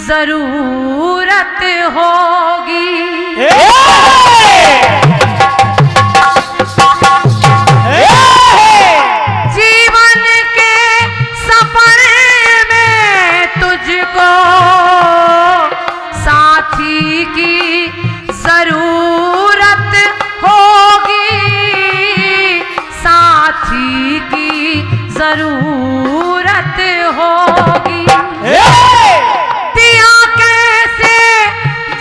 जरूरत होगी। जीवन के सफर में तुझको साथी की जरूरत होगी, साथी की जरूरत होगी। दिया कैसे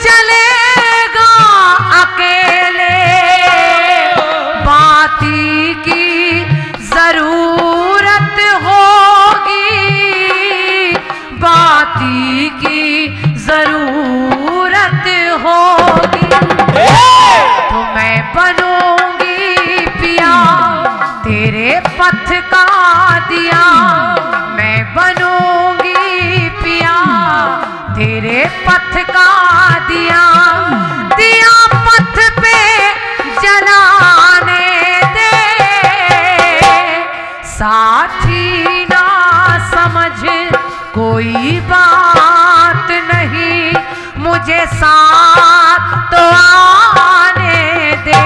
जलेगा अकेले, बाती की जरूरत होगी, बाती की जरूरत होगी। तो मैं बनूंगी पिया तेरे पथ का दिया, मैं बनूंगी पिया तेरे पथ का दिया। दिया पथ पे जलाने दे, साथी ना समझ कोई बात नहीं, मुझे साथ तो आने दे,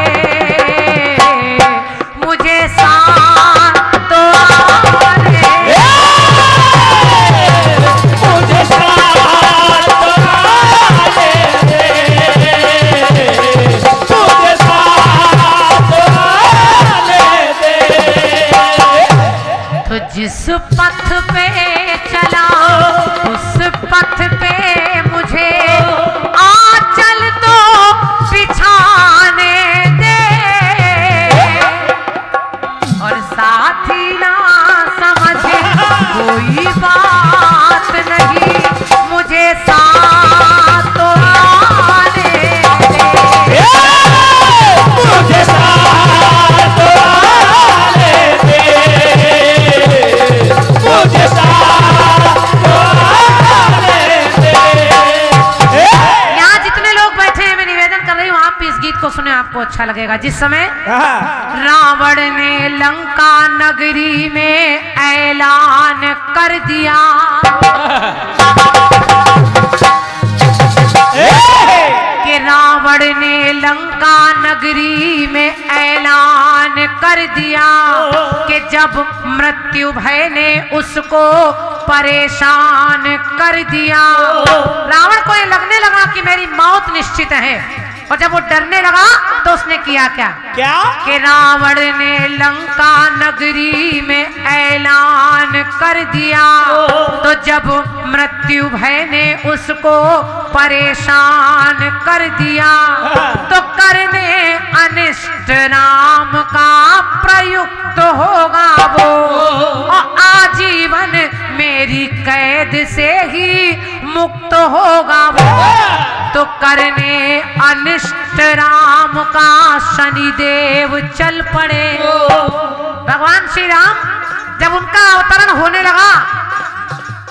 मुझे साथ तो आने दे, मुझे साथ तो आने दे, मुझे साथ तो आने दे। तो जिस पथ पे चला उस पथ पे मुझे आंचल तो बिछाने दे, और साथी ना समझ कोई बात नहीं, मुझे साथ तो आने दे, मुझे साथ तो आने दे, मुझे साथ तो आने दे। यहाँ जितने लोग बैठे हैं मैं निवेदन कर रही हूँ आप भी इस गीत को सुने, आपको अच्छा लगेगा। जिस समय रावण ने लंका नगरी में ऐलान कर दिया कि रावण ने लंका नगरी में ऐलान कर दिया कि जब मृत्यु भय ने उसको परेशान कर दिया। रावण को ये लगने लगा कि मेरी मौत निश्चित है, और जब वो डरने लगा तो उसने किया क्या कि रावण ने लंका नगरी में ऐलान कर दिया। तो जब मृत्यु भय ने उसको परेशान कर दिया तो करने अनिष्ट नाम का प्रयुक्त होगा वो, और आजीवन मेरी कैद से ही मुक्त होगा वो। तो करने अनिष्ट राम का शनिदेव चल पड़े। भगवान श्री राम जब उनका अवतरण होने लगा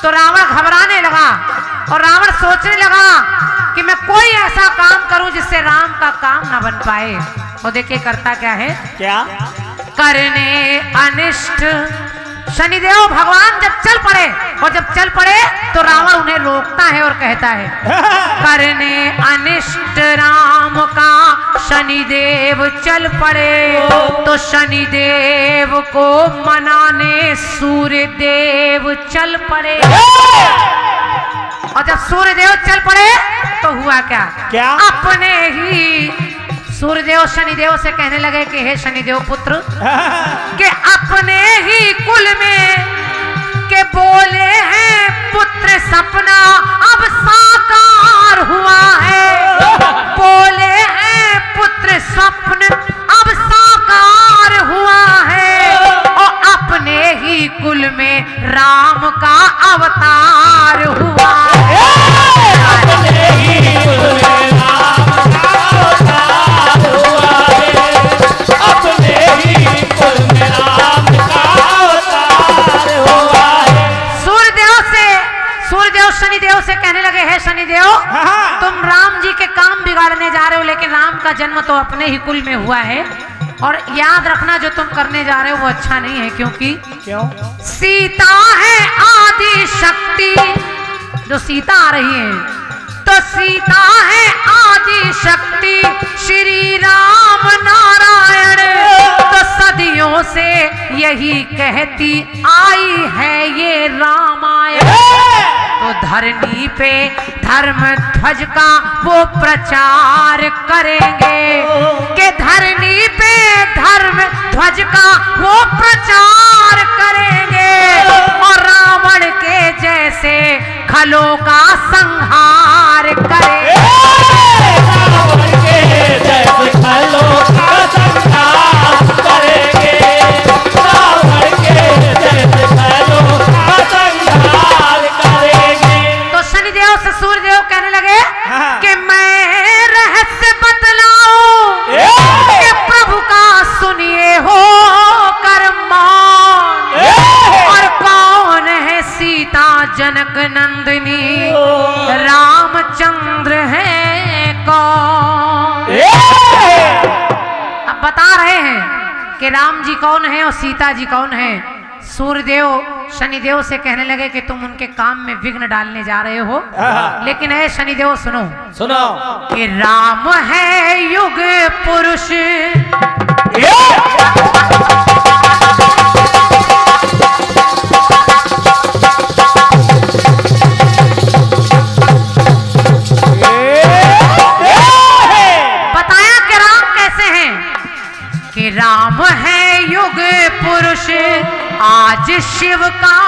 तो रावण घबराने लगा, और रावण सोचने लगा कि मैं कोई ऐसा काम करूं जिससे राम का काम न बन पाए। और देखिए करता क्या है, करने अनिष्ट शनिदेव भगवान जब चल पड़े, और जब चल पड़े तो रावण उन्हें रोकता है और कहता है करने अनिष्ट राम का शनिदेव चल पड़े। तो शनिदेव को मनाने सूर्य देव चल पड़े, और जब सूर्य देव चल पड़े तो हुआ क्या अपने ही सूर्यदेव शनिदेव से कहने लगे कि हे शनिदेव पुत्र कि अपने ही कुल में के बोले हैं पुत्र सपना अब साकार हुआ है, बोले हैं पुत्र स्वप्न अब साकार हुआ है, और अपने ही कुल में राम का अवतार हुआ है। अपने ही कुल में राम का अवतार हुआ है, अपने ही कुल में राम का अवतार हुआ है। सूर्यदेव शनिदेव से कहने लगे हे शनिदेव तुम राम जी के काम बिगाड़ने जा रहे हो, लेकिन राम का जन्म तो अपने ही कुल में हुआ है, और याद रखना जो तुम करने जा रहे हो वो अच्छा नहीं है, क्योंकि सीता है आदि शक्ति जो सीता आ रही हैं, तो सीता है आदि शक्ति श्री राम नारायण। तो सदियों से यही कहती आई है ये रामायण। तो धरनी पे धर्म ध्वज का वो प्रचार करेंगे कि धरनी पे धर्म ध्वज का वो प्रचार करेंगे और रावण के जैसे खलों का संहार करेंगे। रावण के जैसे खलों का संहार करेंगे, रावण के जैसे खलों का संहार करेंगे। तो शनिदेव से सूर्यदेव कहने लगे कि मैं रहस्य बतलाऊं कि प्रभु का सुनिए हो करमान। और कौन है सीता जनक नंदिनी, रामचंद्र है कौन। अब बता रहे हैं कि राम जी कौन है और सीता जी कौन है। सूर्यदेव शनिदेव से कहने लगे कि तुम उनके काम में विघ्न डालने जा रहे हो, लेकिन है शनिदेव सुनो सुनो कि राम है युग पुरुष, बताया कि राम कैसे हैं कि राम है युग पुरुष आज शिव का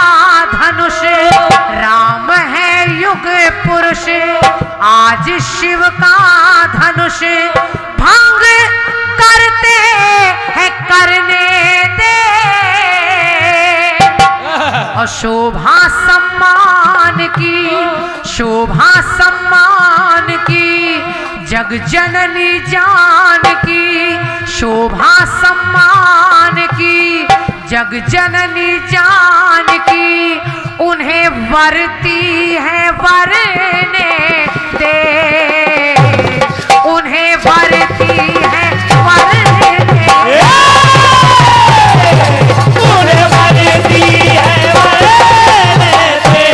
धनुष। राम है युग पुरुष आज शिव का धनुष। भंग करते हैं करने दे और शोभा सम्मान की, शोभा सम्मान की जग जननी जानकी। शोभा सम्मान की जग जननी जानकी। उन्हें वरती है वरने दे, उन्हें वरती है वरने दे। उन्हें वरती है वरने दे,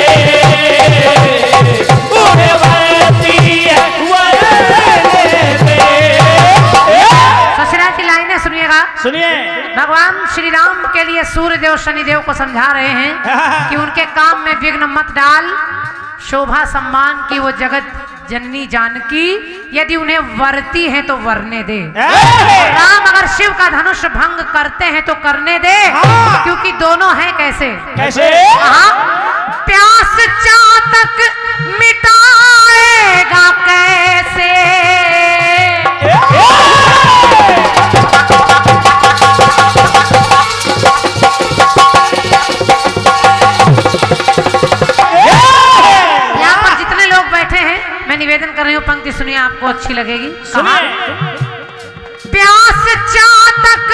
उन्हें वरती है वरने दे। ससुराल की लाइनें सुनिएगा। सुनिए भगवान श्री राम के लिए सूर्यदेव शनिदेव को समझा रहे हैं कि उनके काम में विघ्न मत डाल। शोभा सम्मान की वो जगत जननी जानकी, यदि उन्हें वरती है तो वरने दे। राम अगर शिव का धनुष भंग करते हैं तो करने दे, क्योंकि दोनों हैं कैसे कैसे? प्यास चातक मिटाएगा कैसे। मैं निवेदन कर रही हूँ, पंक्ति सुनिए, आपको अच्छी लगेगी। कहा प्यास चातक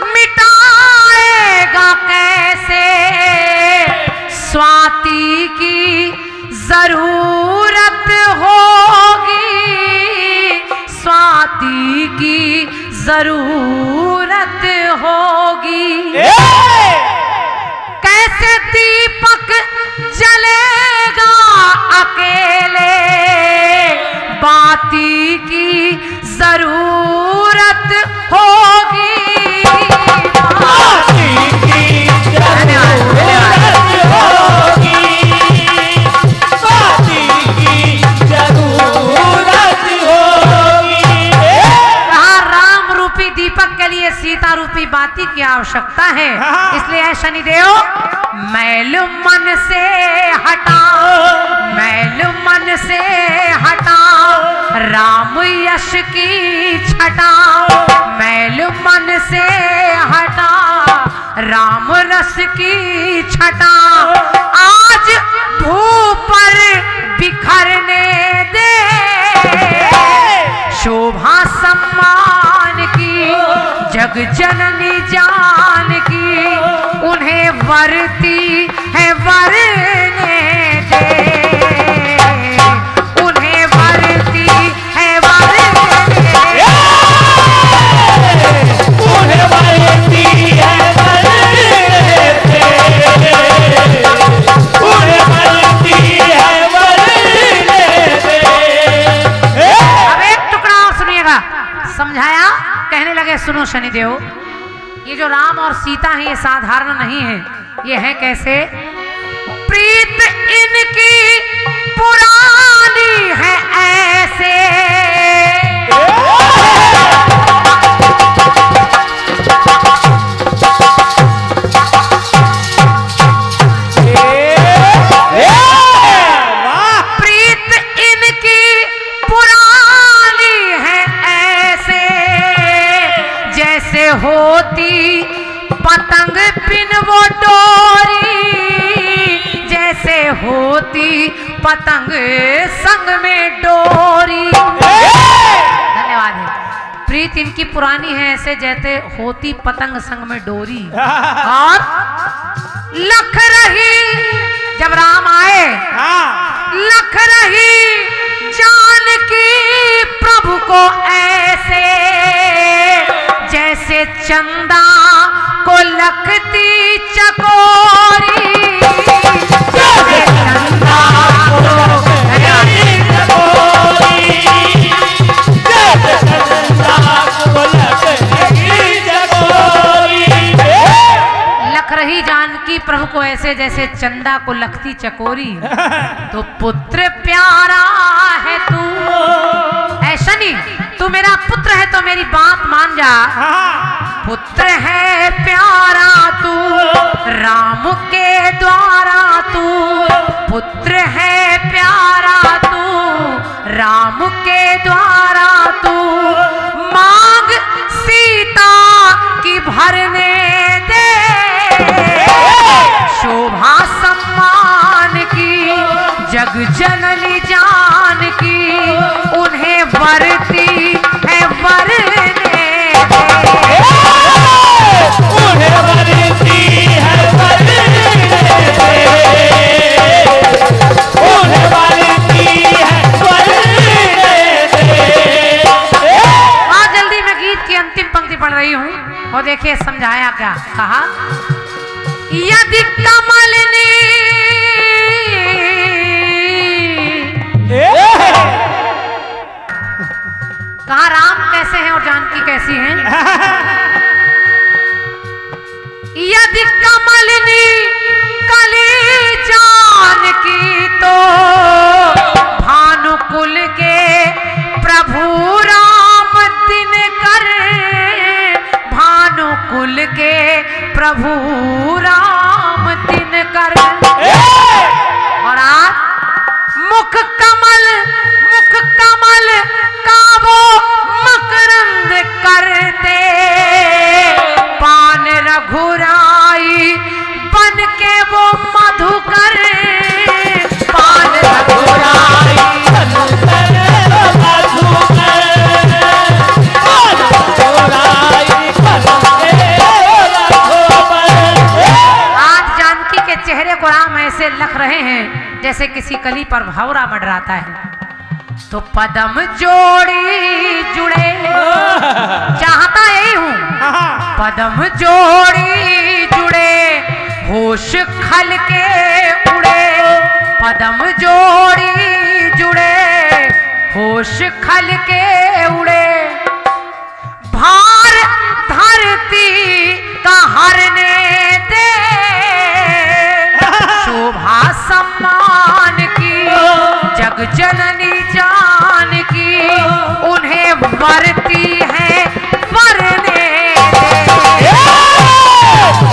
मिटाएगा कैसे, स्वाति की जरूरत होगी, स्वाति की जरूरत होगी। कैसे दीपक जलेगा अकेले, बाती की जरूरत होगी, बाती की जरूरत होगी, बाती की जरूरत होगी। राम रूपी दीपक के लिए सीता रूपी बाती की आवश्यकता है। इसलिए है शनिदेव मैल मन से हटा, मैल मन से हटा राम यश की छटा। मैल मन से हटा राम रस की छटा। आज भू पर बिखरने दे, शोभा सम्मान की जग जननी जानकी। उन्हें वरती है वरने दे, उन्हें वरती है वरने दे, उन्हें वरती है वरने दे, उन्हें वरती है वरने है, सुनो शनिदेव। ये जो राम और सीता हैं ये साधारण नहीं है, ये है कैसे? प्रीत इनकी पुरानी है ऐसे, प्रीत इनकी पुरानी है ऐसे, जैसे होती पतंग बिन वो डोरी, जैसे होती पतंग संग में डोरी। धन्यवाद है। प्रीत इनकी पुरानी है ऐसे जैसे होती पतंग संग में डोरी। और लख रही, जब राम आए, लख रही जानकी प्रभु को ऐसे, जैसे चंदा को लखती चकोरी, जैसे चंदा को लखती चकोरी, जैसे चंदा को लखती चकोरी। लख रही जानकी प्रभु को ऐसे जैसे चंदा को लखती चकोरी। तो पुत्र प्यारा है तू, ऐसा नहीं, तू मेरा पुत्र है तो मेरी बात मान जा। पुत्र है प्यारा तू राम के द्वारा, तू पुत्र है प्यारा तू राम के द्वारा, तू मांग सीता की भरने दे, शोभा सम्मान की जग जननी जानकी, उन्हें वरती है वरने दे, उन्हें वरती है वरने दे, उन्हें वरती है वरने दे। आज जल्दी मैं गीत की अंतिम पंक्ति पढ़ रही हूँ और देखिए समझाया क्या कहा। यदि कमलनी कहा राम कैसे हैं और जानकी कैसी हैं। यदि कमलनी कली जानकी तो भानुकुल के प्रभु राम दिनकर, भानुकुल के प्रभु राम दिनकर। और आज मुख कमल का वो मकरंद करते, पान रघुराई बन के वो मधुकर, पान रघुराई आज जानकी के चेहरे को राम ऐसे लख रहे हैं जैसे किसी कली पर भंवरा मंडराता है। तो पदम जोड़ी जुड़े, चाहता यही हूं, पदम जोड़ी जुड़े होश खल के उड़े, पदम जोड़ी जुड़े होश खल के उड़े, भार धरती का हरने दे, शोभा सम्मान की जग जननी जानकी, उन्हें वरती है वरने दे,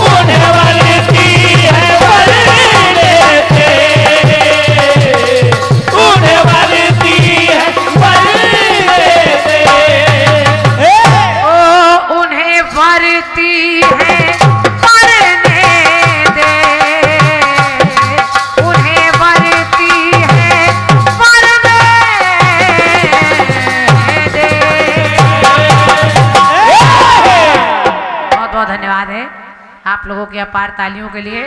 उन्हें वरती है वरने दे, उन्हें वरती है वरने दे, ओ उन्हें वरती है वरने दे, उन्हें वरती है वरने दे। बहुत बहुत धन्यवाद है आप लोगों की अपार तालियों के लिए।